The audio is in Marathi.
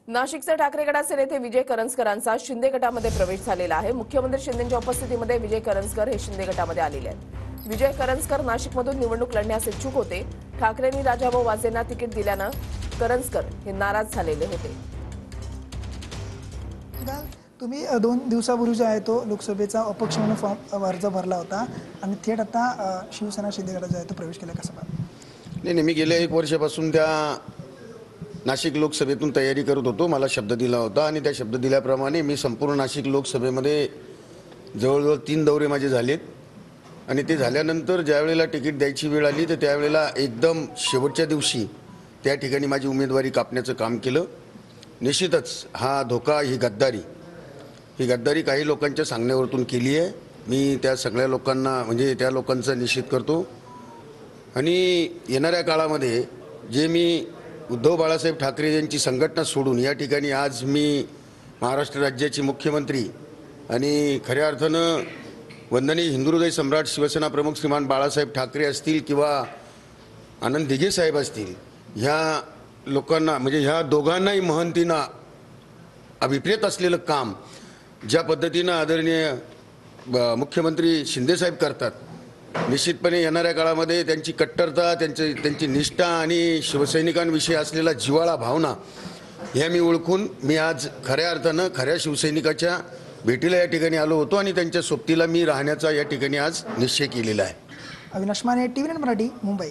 नाशिकचे ठाकरे गटाचे सेनेचे विजय करंजकरांचा शिंदे गटामध्ये प्रवेश झालेला आहे। मुख्यमंत्री शिंदेंच्या उपस्थितीमध्ये विजय करंजकर हे शिंदे गटामध्ये आलेले आहेत। विजय करंजकर नाशिकमधून निवडणूक लढण्यास इच्छुक होते। ठाकरेंनी राजाभाऊ वाजेंना तिकीट दिल्यानं करंजकर हे नाराज झालेले होते। तुम्ही 2 दिवसापूर्वी जो आहे तो लोकसभेचा अपक्ष म्हणून फॉर्म अर्ज भरला होता आणि थेट आता शिवसेना शिंदे गटात जो आहे तो प्रवेश केला, कसं पाहता? नाही, मी गेल्या 1 वर्षापासून त्या नाशिक लोकसभेतून तयारी करत होतो। मला शब्द दिला होता आणि त्या शब्द दिल्याप्रमाणे मी संपूर्ण नाशिक लोकसभेमध्ये जवळजवळ 3 दौरे माझे झालेत आणि ते झाल्यानंतर ज्यावेळेला तिकीट द्यायची वेळ आली तर त्यावेळेला एकदम शेवटच्या दिवशी त्या ठिकाणी माझी उमेदवारी कापण्याचं काम केलं। निश्चितच हा धोका, ही गद्दारी काही लोकांच्या सांगण्यावरून केली आहे। मी त्या सगळ्या लोकांना म्हणजे त्या लोकांचा निषेध करतो आणि येणाऱ्या काळामध्ये जे मी उद्धव बाळासाहेब ठाकरे यांची संघटना सोडून या ठिकाणी आज मी महाराष्ट्र राज्याचे मुख्यमंत्री आणि खऱ्या अर्थानं वंदनीय हिंदुहृदय सम्राट शिवसेना प्रमुख श्रीमान बाळासाहेब ठाकरे असतील किंवा आनंद दिघे साहेब असतील, ह्या लोकांना म्हणजे ह्या दोघांनाही महंतींना अभिप्रेत असलेलं काम ज्या पद्धतीनं आदरणीय मुख्यमंत्री शिंदेसाहेब करतात, निश्चितपणे येणाऱ्या काळामध्ये त्यांची कट्टरता, त्यांची निष्ठा आणि शिवसैनिकांविषयी असलेला जिव्हाळा भावना ह्या मी ओळखून मी आज खऱ्या अर्थानं खऱ्या शिवसैनिकाच्या भेटीला या ठिकाणी आलो होतो आणि त्यांच्या सोबतीला मी राहण्याचा या ठिकाणी आज निश्चय केलेला आहे। अविनाश माने, TV9 मराठी, मुंबई।